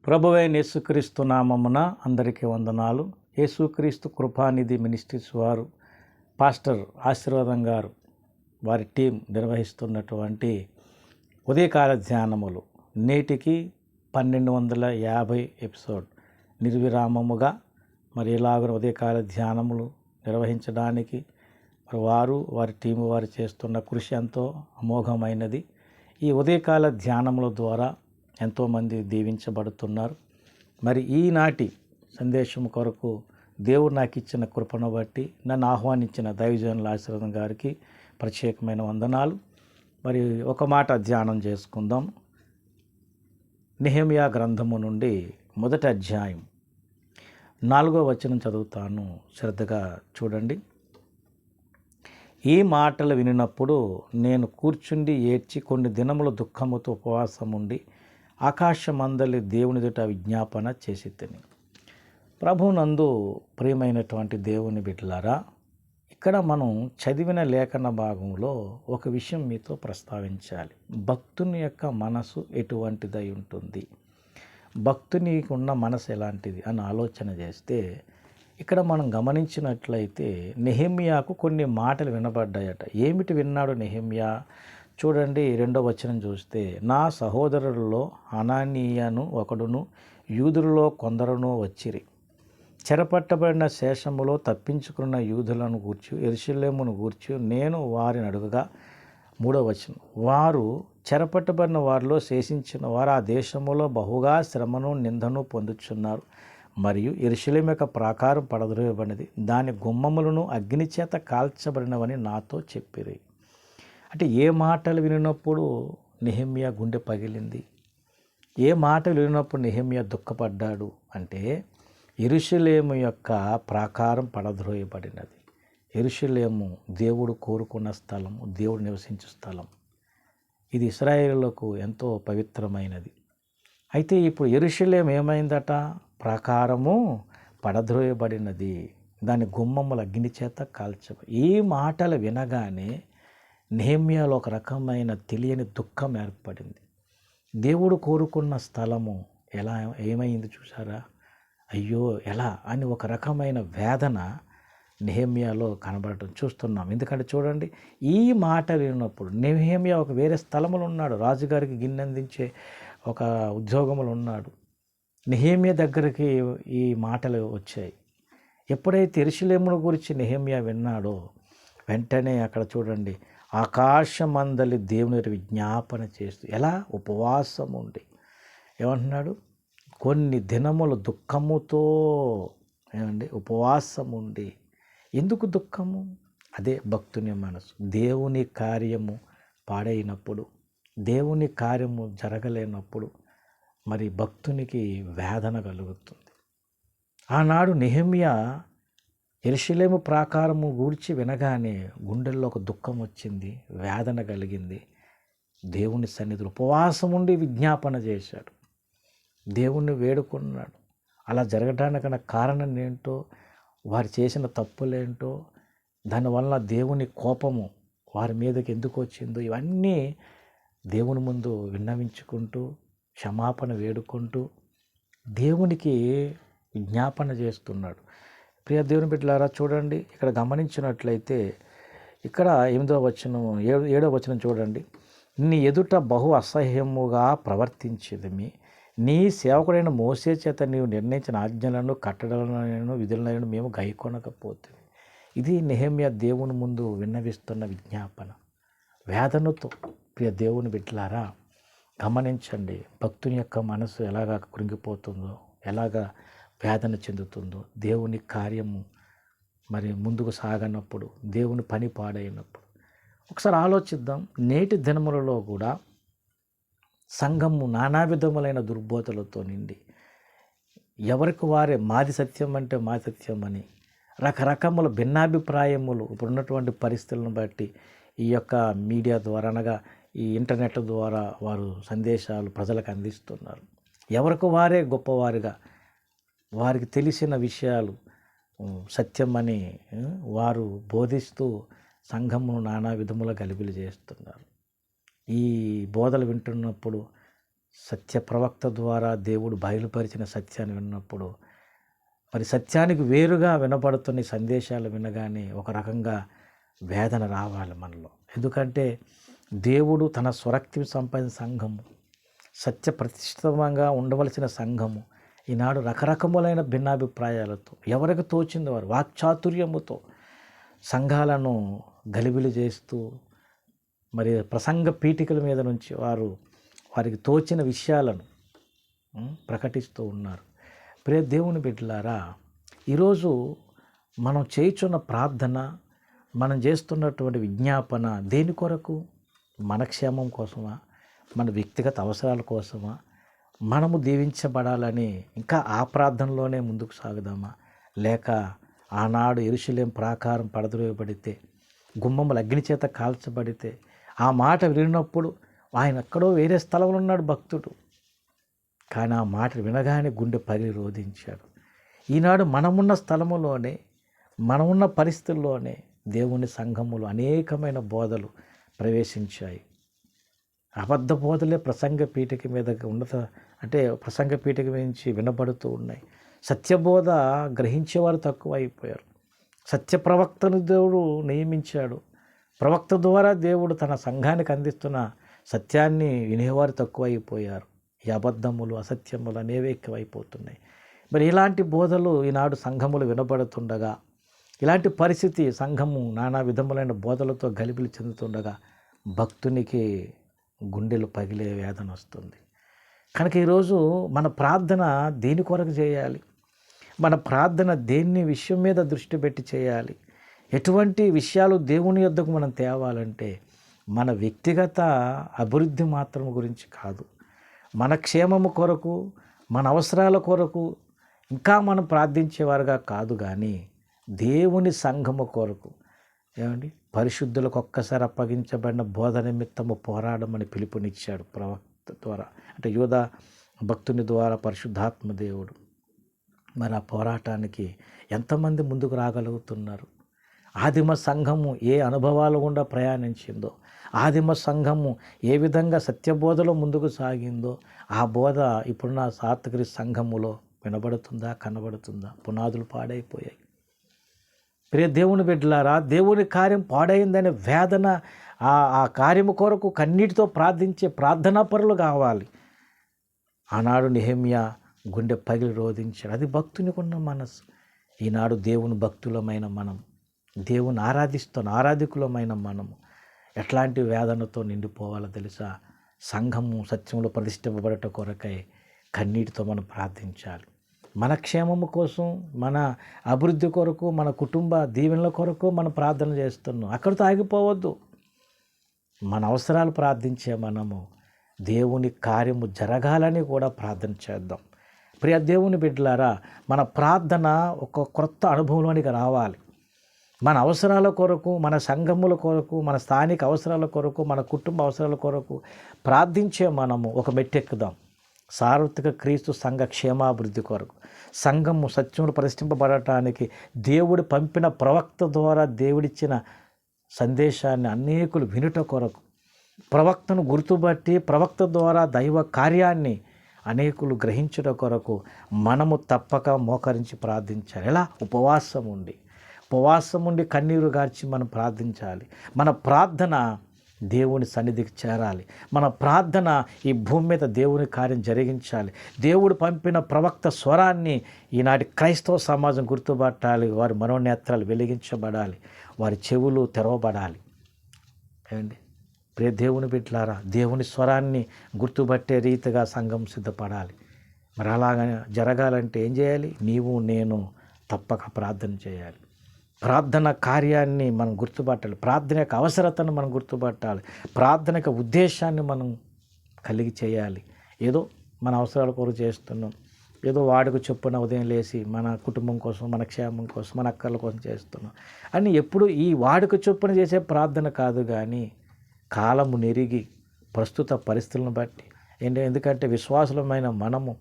ప్రభువైన యేసుక్రీస్తు నామమున అందరికీ వందనాలు. యేసుక్రీస్తు కృపానిధి మినిస్ట్రీస్ వారు పాస్టర్ ఆశీర్వాదం గారు వారి టీం నిర్వహిస్తున్నటువంటి ఉదయకాల ధ్యానములు నేటికి 1250 ఎపిసోడ్ నిర్విరామముగా మరి ఇలాగ ఉదయకాల ధ్యానములు నిర్వహించడానికి వారి టీం వారు చేస్తున్న కృషి ఎంతో అమోఘమైనది. ఈ ఉదయకాల ధ్యానముల ద్వారా ఎంతోమంది దీవించబడుతున్నారు. మరి ఈనాటి సందేశం కొరకు దేవుడు నాకు ఇచ్చిన కృపను బట్టి నన్ను ఆహ్వానించిన దైవజనుల ఆశీర్వాదం గారికి ప్రత్యేకమైన వందనాలు. మరి ఒక మాట ధ్యానం చేసుకుందాం. నెహెమ్యా గ్రంథము నుండి మొదటి అధ్యాయం 4వ వచనం చదువుతాను, శ్రద్ధగా చూడండి. ఈ మాటలు వినినప్పుడు నేను కూర్చుండి ఏడ్చి కొన్ని దినముల దుఃఖముతో ఉపవాసం ఉండి ఆకాశమందలి దేవుని ఎదుట విజ్ఞాపన చేసి తిని. ప్రభునందు ప్రియమైనటువంటి దేవుని బిడ్డలారా, ఇక్కడ మనం చదివిన లేఖన భాగంలో ఒక విషయం మీతో ప్రస్తావించాలి. భక్తుని యొక్క మనసు ఎటువంటిదై ఉంటుంది, భక్తునికి ఉన్న మనసు ఎలాంటిది అని ఆలోచన చేస్తే ఇక్కడ మనం గమనించినట్లయితే నెహెమ్యాకు కొన్ని మాటలు వినబడ్డాయట. ఏమిటి విన్నాడు నెహెమ్యా? చూడండి, 2వ వచనం చూస్తే, నా సహోదరులలో హనానీయను ఒకడును యూదులలో కొందరును వచ్చిరి. చెరపట్టబడిన శేషములో తప్పించుకున్న యూదులను గూర్చి యెరూషలేమును గూర్చి నేను వారిని అడుగగా, 3వ వచనం, వారు చెరపట్టబడిన వారిలో శేషించిన వారు ఆ దేశములో బహుగా శ్రమను నిందను పొందుచున్నారు. మరియు యెరూషలేము యొక్క ప్రాకారం పడద్రోయబడినది, దాని గుమ్మములను అగ్ని చేత కాల్చబడినవని నాతో చెప్పిరి. అంటే ఏ మాటలు వినినప్పుడు నెహెమ్యా గుండె పగిలింది, ఏ మాటలు వినినప్పుడు నెహెమ్యా దుఃఖపడ్డాడు అంటే యెరూషలేము యొక్క ప్రాకారం పడద్రోయబడినది. యెరూషలేము దేవుడు కోరుకున్న స్థలము, దేవుడు నివసించే స్థలం. ఇది ఇశ్రాయేలులకు ఎంతో పవిత్రమైనది. అయితే ఇప్పుడు యెరూషలేము ఏమైందట? ప్రాకారము పడద్రోయబడినది, దాని గుమ్మములు అగ్ని చేత కాల్చబడి. ఈ మాటలు వినగానే నెహెమ్యాలో ఒక రకమైన తెలియని దుఃఖం ఏర్పడింది. దేవుడు కోరుకున్న స్థలము ఏమైంది చూసారా? అయ్యో ఎలా అని ఒక రకమైన వేదన నెహెమ్యాలో కనబడటం చూస్తున్నాం. ఎందుకంటే చూడండి, ఈ మాట విన్నప్పుడు నెహెమ్యా ఒక వేరే స్థలములో ఉన్నాడు, రాజుగారికి గిన్నె అందించే ఒక ఉద్యోగములు ఉన్నాడు. నెహెమ్యా దగ్గరికి ఈ మాటలు వచ్చాయి. ఎప్పుడైతే యెరూషలేమును గురించి నెహెమ్యా విన్నాడో వెంటనే అక్కడ చూడండి, ఆకాశమందలి దేవుని విజ్ఞాపన చేస్తూ ఎలా ఉపవాసం ఉండి ఏమంటున్నాడు? కొన్ని దినములు దుఃఖముతో ఉపవాసం ఉండి. ఎందుకు దుఃఖము? అదే భక్తుని మనసు. దేవుని కార్యము పాడైనప్పుడు, దేవుని కార్యము జరగలేనప్పుడు మరి భక్తునికి వేదన కలుగుతుంది. ఆనాడు నెహెమ్యా యెరూషలేము ప్రాకారము గూర్చి వినగానే గుండెల్లో ఒక దుఃఖం వచ్చింది, వేదన కలిగింది. దేవుని సన్నిధిలో ఉపవాసం ఉండి విజ్ఞాపన చేశాడు, దేవుణ్ణి వేడుకున్నాడు. అలా జరగడానికి కారణం ఏంటో, వారు చేసిన తప్పులేంటో, దానివల్ల దేవుని కోపము వారి మీదకి ఎందుకు వచ్చిందో ఇవన్నీ దేవుని ముందు విన్నవించుకుంటూ క్షమాపణ వేడుకుంటూ దేవునికి విజ్ఞాపన చేస్తున్నాడు. ప్రియ దేవుని బిడ్డలారా, చూడండి, ఇక్కడ గమనించినట్లయితే ఇక్కడ 8వ వచనం 7వ వచనం చూడండి. నీ ఎదుట బహు అసహ్యముగా ప్రవర్తించేదమి, నీ సేవకుడైన మోసే చేత నీవు నిర్ణయించిన ఆజ్ఞలను కట్టడలను విధులను మేము గైకొనకపోతే. ఇది నెహెమ్యా దేవుని ముందు విన్నవిస్తున్న విజ్ఞాపన వేదనతో. ప్రియ దేవుని బిడ్డలారా, గమనించండి, భక్తుని యొక్క మనసు ఎలాగా కృంగిపోతుందో, ఎలాగా వేదన చెందుతుందో. దేవుని కార్యము మరి ముందుకు సాగనప్పుడు, దేవుని పని పాడైనప్పుడు. ఒకసారి ఆలోచిద్దాం. నేటి దినములలో కూడా సంఘము నానా విధములైన దుర్బోధలతో నిండి, ఎవరికి వారే మాది సత్యం అంటే మాది సత్యం అని రకరకముల భిన్నాభిప్రాయములు ఇప్పుడున్నటువంటి పరిస్థితులను బట్టి ఈ యొక్క మీడియా ద్వారా, అనగా ఈ ఇంటర్నెట్ ద్వారా వారు సందేశాలు ప్రజలకు అందిస్తున్నారు. ఎవరికి వారే గొప్పవారిగా, వారికి తెలిసిన విషయాలు సత్యమని వారు బోధిస్తూ సంఘమును నానా విధముల గలిబిలి చేస్తున్నారు. ఈ బోధలు వింటున్నప్పుడు సత్య ప్రవక్త ద్వారా దేవుడు బయలుపరిచిన సత్యాన్ని విన్నప్పుడు మరి సత్యానికి వేరుగా వినపడుతున్న ఈ సందేశాలు వినగానే ఒక రకంగా వేదన రావాలి మనలో. ఎందుకంటే దేవుడు తన స్వరక్తి సంపాదించిన సంఘము, సత్య ప్రతిష్ఠితంగా ఉండవలసిన సంఘము ఈనాడు రకరకములైన భిన్నాభిప్రాయాలతో ఎవరికి తోచింది వారు వాక్చాతుర్యముతో సంఘాలను గలిబిలి చేస్తూ మరి ప్రసంగ పీఠికల మీద నుంచి వారికి తోచిన విషయాలను ప్రకటిస్తూ ఉన్నారు. ప్రియ దేవుని బిడ్డలారా, ఈరోజు మనం చేయుచున్న ప్రార్థన, మనం చేస్తున్నటువంటి విజ్ఞాపన దేని కొరకు? మన క్షేమం కోసమా? మన వ్యక్తిగత అవసరాల కోసమా? మనము దీవించబడాలని ఇంకా ఆ ప్రార్థనలోనే ముందుకు సాగుదామా? లేక ఆనాడు యెరూషలేము ప్రాకారం పడద్రోయబడితే, గుమ్మములు అగ్ని చేత కాల్చబడితే ఆ మాట వినినప్పుడు ఆయన ఎక్కడో వేరే స్థలంలో ఉన్నాడు భక్తుడు, కానీ ఆ మాట వినగానే గుండె పగిలి రోధించాడు. ఈనాడు మనమున్న స్థలములోనే, మనమున్న పరిస్థితుల్లోనే దేవుని సంఘములు అనేకమైన బోధలు ప్రవేశించాయి. అబద్ధ బోధలే ప్రసంగ పీఠిక మీద ప్రసంగ పీఠిక నుంచి వినబడుతూ ఉన్నాయి. సత్యబోధ గ్రహించేవారు తక్కువ అయిపోయారు. సత్య ప్రవక్తను దేవుడు నియమించాడు. ప్రవక్త ద్వారా దేవుడు తన సంఘానికి అందిస్తున్న సత్యాన్ని వినేవారు తక్కువ అయిపోయారు. ఈ అబద్ధములు, అసత్యములు అనేవి ఎక్కువైపోతున్నాయి. మరి ఇలాంటి బోధలు ఈనాడు సంఘములు వినబడుతుండగా, ఇలాంటి పరిస్థితి సంఘము నానా విధములైన బోధలతో గలిబిలి చెందుతుండగా భక్తునికి గుండెలు పగిలే వేదన వస్తుంది. కనుక ఈరోజు మన ప్రార్థన దేని కొరకు చేయాలి? మన ప్రార్థన దేన్ని విషయం మీద దృష్టి పెట్టి చేయాలి? ఎటువంటి విషయాలు దేవుని యొద్దకు మనం తేవాలంటే మన వ్యక్తిగత అభివృద్ధి మాత్రం గురించి కాదు, మన క్షేమము కొరకు, మన అవసరాల కొరకు ఇంకా మనం ప్రార్థించేవారుగా కాదు, కానీ దేవుని సంఘము కొరకు. ఏమండి, పరిశుద్ధులకు ఒక్కసారి అప్పగించబడిన బోధ నిమిత్తము పోరాడమని పిలుపునిచ్చాడు ప్రవక్త ద్వారా, అంటే యూదా భక్తుని ద్వారా పరిశుద్ధాత్మ దేవుడు. మరి ఆ పోరాటానికి ఎంతమంది ముందుకు రాగలుగుతున్నారు? ఆదిమ సంఘము ఏ అనుభవాలు గుండా ప్రయాణించిందో, ఆదిమ సంఘము ఏ విధంగా సత్యబోధలో ముందుకు సాగిందో ఆ బోధ ఇప్పుడున్న సాత్విక సంఘములో వినబడుతుందా, కనబడుతుందా? పునాదులు పాడైపోయాయి. ప్రియ దేవుని బిడ్డలారా, దేవుని కార్యం పాడైందనే వేదన, ఆ కార్యము కొరకు కన్నీటితో ప్రార్థించే ప్రార్థనా పరులు కావాలి. ఆనాడు నెహెమ్యా గుండె పగిలి రోధించాడు. అది భక్తునికి ఉన్న మనసు. ఈనాడు దేవుని భక్తులమైన మనం, దేవుని ఆరాధికులమైన మనము ఎట్లాంటి వేదనతో నిండిపోవాలో తెలుసా? సంఘము సత్యంలో ప్రతిష్ఠింపబడట కొరకై కన్నీటితో మనం ప్రార్థించాలి. మన క్షేమము కోసం, మన అభివృద్ధి కొరకు, మన కుటుంబ దీవెనల కొరకు మనం ప్రార్థన చేస్తున్నాం. అక్కడితో ఆగిపోవద్దు. మన అవసరాలు ప్రార్థించే మనము దేవుని కార్యము జరగాలని కూడా ప్రార్థన చేద్దాం. ప్రియ దేవుని బిడ్డలారా, మన ప్రార్థన ఒక క్రొత్త అనుభవంలోనికి రావాలి. మన అవసరాల కొరకు, మన సంఘముల కొరకు, మన స్థానిక అవసరాల కొరకు, మన కుటుంబ అవసరాల కొరకు ప్రార్థించే మనము ఒక మెట్టెక్కుదాం. సార్వత్రిక క్రీస్తు సంఘ క్షేమాభివృద్ధి కొరకు, సంఘము సత్యములు ప్రతిష్ఠింపబడటానికి దేవుడు పంపిన ప్రవక్త ద్వారా దేవుడిచ్చిన సందేశాన్ని అనేకులు వినుట కొరకు, ప్రవక్తను గుర్తుపట్టి ప్రవక్త ద్వారా దైవ కార్యాన్ని అనేకులు గ్రహించుట కొరకు మనము తప్పక మోకరించి ప్రార్థించాలి. ఎలా? ఉపవాసం ఉండి కన్నీరు గార్చి మనం ప్రార్థించాలి. మన ప్రార్థన దేవుని సన్నిధికి చేరాలి. మన ప్రార్థన ఈ భూమి మీద దేవుని కార్యం జరిగించాలి. దేవుడు పంపిన ప్రవక్త స్వరాన్ని ఈనాటి క్రైస్తవ సమాజం గుర్తుపట్టాలి. వారి మనోనేత్రాలు వెలిగించబడాలి, వారి చెవులు తెరవబడాలి. ఏమండి ప్రియ దేవుని బిడ్డలారా, దేవుని స్వరాన్ని గుర్తుపట్టే రీతిగా సంఘం సిద్ధపడాలి. మరి అలాగా జరగాలంటే ఏం చేయాలి? నీవు నేను తప్పక ప్రార్థన చేయాలి. ప్రార్థన కార్యాన్ని మనం గుర్తుపట్టాలి. ప్రార్థన యొక్క అవసరతను మనం గుర్తుపట్టాలి. ప్రార్థన యొక్క ఉద్దేశాన్ని మనం కలిగి చేయాలి. ఏదో మన అవసరాల కొరకు చేస్తున్నాం, ఏదో వాడికి చొప్పున ఉదయం లేచి మన కుటుంబం కోసం, మన క్షేమం కోసం, మన అక్కర్ల కోసం చేస్తున్నాం అని ఎప్పుడు ఈ వాడికి చొప్పున చేసే ప్రార్థన కాదు, కానీ కాలము నెరిగి ప్రస్తుత పరిస్థితులను బట్టి ఎందుకంటే విశ్వాసులమైన మనము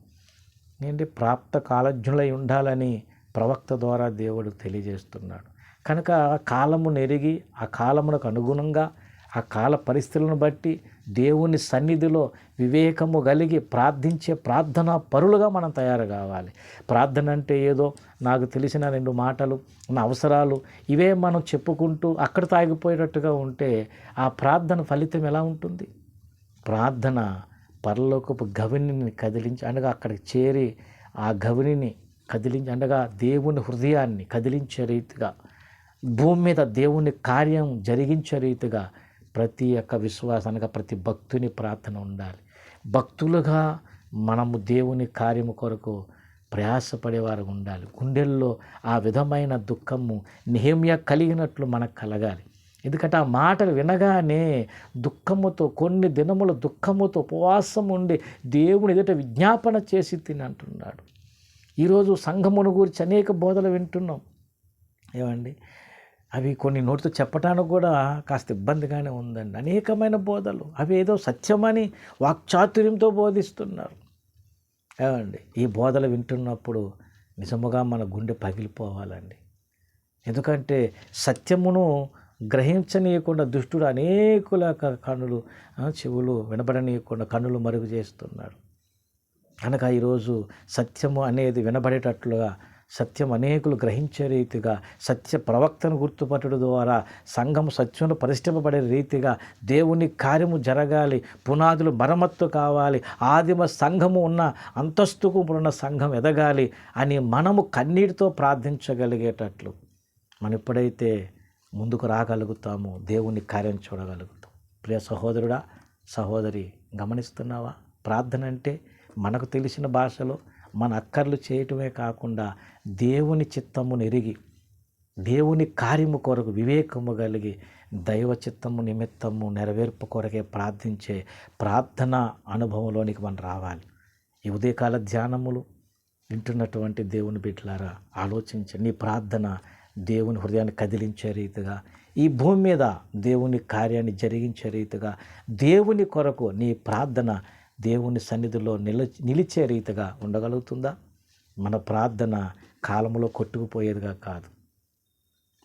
ప్రాప్త కాలజ్ఞులై ఉండాలని ప్రవక్త ద్వారా దేవుడు తెలియజేస్తున్నాడు. కనుక కాలము నెరిగి ఆ కాలమునకు అనుగుణంగా ఆ కాల పరిస్థితులను బట్టి దేవుని సన్నిధిలో వివేకము కలిగి ప్రార్థించే ప్రార్థనా పరులుగా మనం తయారు కావాలి. ప్రార్థన అంటే ఏదో నాకు తెలిసిన 2 మాటలు, నా అవసరాలు ఇవే మనం చెప్పుకుంటూ అక్కడ తాగిపోయేటట్టుగా ఉంటే ఆ ప్రార్థన ఫలితం ఎలా ఉంటుంది? ప్రార్థన పరలోకపు గవినిని కదిలించి అనగా అక్కడికి చేరి ఆ గవినిని కదిలించి అనగా దేవుని హృదయాన్ని కదిలించే రీతిగా, భూమి మీద దేవుని కార్యం జరిగించే రీతిగా ప్రతి ఒక్క విశ్వాసానికి ప్రతి భక్తుని ప్రార్థన ఉండాలి. భక్తులుగా మనము దేవుని కార్యము కొరకు ప్రయాసపడేవారు ఉండాలి. గుండెల్లో ఆ విధమైన దుఃఖము నెహెమ్యా కలిగినట్లు మనకు కలగాలి. ఎందుకంటే ఆ మాటలు వినగానే దుఃఖముతో కొన్ని దినముల దుఃఖముతో ఉపవాసం ఉండి దేవుని ఎదుట విజ్ఞాపన చేసి తినంటున్నాడు. ఈరోజు సంఘమును గురించి అనేక బోధలు వింటున్నాం. ఏమండి, అవి కొన్ని నోటితో చెప్పడానికి కూడా కాస్త ఇబ్బందిగానే ఉందండి. అనేకమైన బోధలు అవి ఏదో సత్యమని వాక్చాతుర్యంతో బోధిస్తున్నారు. ఏమండి, ఈ బోధలు వింటున్నప్పుడు నిజముగా మన గుండె పగిలిపోవాలండి. ఎందుకంటే సత్యమును గ్రహించనీయకుండా దుష్టుడు అనేకుల కన్నులు చెవులు వినబడనీయకుండా కన్నులు మరుగు చేస్తున్నాడు. కనుక ఈరోజు సత్యము అనేది వినబడేటట్లుగా, సత్యం అనేకులు గ్రహించే రీతిగా, సత్య ప్రవక్తను గుర్తుపట్టడం ద్వారా సంఘము సత్యంలో పరిష్టింపబడే రీతిగా దేవుని కార్యము జరగాలి, పునాదులు మరమ్మత్తు కావాలి, ఆదిమ సంఘము ఉన్న అంతస్తుకు ఉన్న సంఘం ఎదగాలి అని మనము కన్నీటితో ప్రార్థించగలిగేటట్లు మనం ఎప్పుడైతే ముందుకు రాగలుగుతామో దేవుని కార్యం చూడగలుగుతాం. ప్రియ సహోదరుడా, సహోదరి, గమనిస్తున్నావా? ప్రార్థన అంటే మనకు తెలిసిన భాషలో మన అక్కర్లు చేయటమే కాకుండా దేవుని చిత్తమును ఎరిగి దేవుని కార్యము కొరకు వివేకము కలిగి దైవ చిత్తము నిమిత్తము నెరవేర్పు కొరకే ప్రార్థించే ప్రార్థన అనుభవంలోనికి మనం రావాలి. ఈ ఉదయకాల ధ్యానములు వింటున్నటువంటి దేవుని బిడ్డలారా, ఆలోచించండి. నీ ప్రార్థన దేవుని హృదయాన్ని కదిలించే రీతిగా, ఈ భూమి మీద దేవుని కార్యాన్ని జరిగించే రీతిగా, దేవుని కొరకు నీ ప్రార్థన దేవుని సన్నిధిలో నిలిచే రీతిగా ఉండగలుగుతుందా? మన ప్రార్థన కాలంలో కొట్టుకుపోయేదిగా కాదు.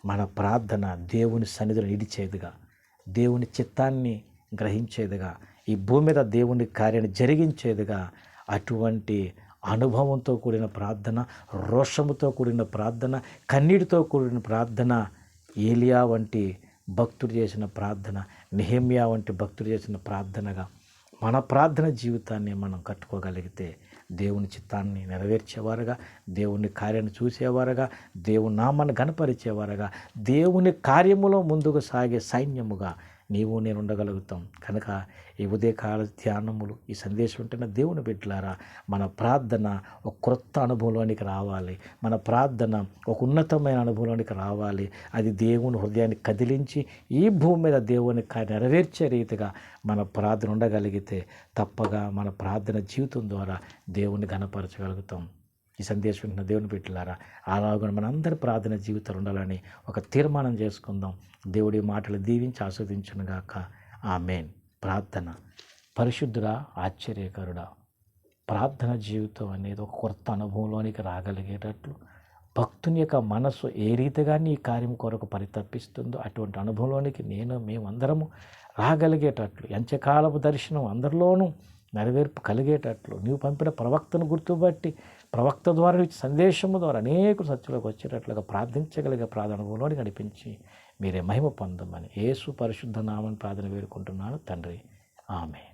మన ప్రార్థన దేవుని సన్నిధిలో నిలిచేదిగా, దేవుని చిత్తాన్ని గ్రహించేదిగా, ఈ భూమి మీద దేవుని కార్యాన్ని జరిగించేదిగా, అటువంటి అనుభవంతో కూడిన ప్రార్థన, రోషముతో కూడిన ప్రార్థన, కన్నీటితో కూడిన ప్రార్థన, ఏలియా వంటి భక్తుడు చేసిన ప్రార్థన, నెహెమ్యా వంటి భక్తుడు చేసిన ప్రార్థనగా మన ప్రార్థన జీవితాన్ని మనం కట్టుకోగలిగితే దేవుని చిత్తాన్ని నెరవేర్చేవారుగా, దేవుని కార్యాన్ని చూసేవారుగా, దేవుని నామాన్ని గణపరిచేవారుగా, దేవుని కార్యములో ముందుకు సాగే సైన్యముగా నీవు నేను ఉండగలుగుతాం. కనుక ఈ ఉదయకాల ధ్యానములు, ఈ సందేశం ఉంటున్న దేవుని బిడ్డలారా, మన ప్రార్థన ఒక క్రొత్త అనుభవంలోనికి రావాలి. మన ప్రార్థన ఒక ఉన్నతమైన అనుభవంలోనికి రావాలి. అది దేవుని హృదయాన్ని కదిలించి ఈ భూమి మీద దేవుని నెరవేర్చే రీతిగా మన ప్రార్థన ఉండగలిగితే తప్పగా మన ప్రార్థన జీవితం ద్వారా దేవుని ఘనపరచగలుగుతాం. ఈ సందేశం వింటున్న దేవుని బిడ్డలారా, అలాగే మనందరి ప్రార్థన జీవితాలు ఉండాలని ఒక తీర్మానం చేసుకుందాం. దేవుడి మాటలు దీవించి ఆస్వాదించునుగాక. ఆమేన్. ప్రార్థన. పరిశుద్ధుడా, ఆశ్చర్యకరుడా, ప్రార్థన జీవితం అనేది ఒక కొత్త అనుభవంలోనికి రాగలిగేటట్లు భక్తుని యొక్క మనసు ఏ రీతిగా నీ కార్యం కొరకు పరితపిస్తుందో అటువంటి అనుభవంలోనికి మేమందరము రాగలిగేటట్లు, ఎంచకాలపు దర్శనం అందరిలోనూ నెరవేర్పు కలిగేటట్లు నీవు పంపిన ప్రవక్తను గుర్తుపట్టి ప్రవక్త ద్వారా సందేశము ద్వారా అనేక సత్యంలోకి వచ్చేటట్లుగా ప్రార్థించగలిగే ప్రార్థనలోని నడిపించి మీరే మహిమ పొందమని యేసు పరిశుద్ధ నామని ప్రార్థన వేడుకుంటున్నాను తండ్రి. ఆమేన్.